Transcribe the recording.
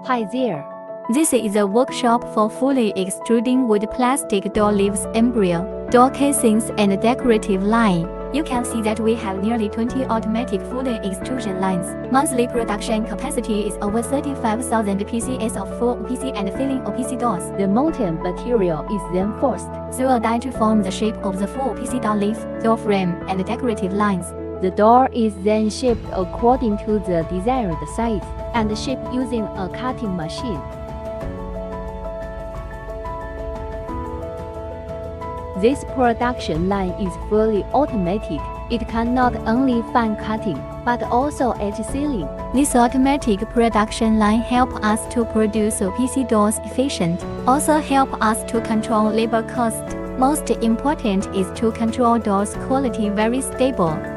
Hi there. This is a workshop for fully extruding wood plastic door leaves, embryo, door casings and decorative line. You can see that we have nearly 20 automatic fully extrusion lines. Monthly production capacity is over 35,000 pieces of full OPC and filling OPC doors. The mounted material is then forced through a die to form the shape of the full OPC door leaf, door frame, and decorative lines. The door is then shaped according to the desired size and shaped using a cutting machine. This production line is fully automatic. It can not only fine cutting, but also edge sealing. This automatic production line helps us to produce OPC doors efficient, also help us to control labor cost. Most important is to control doors quality very stable.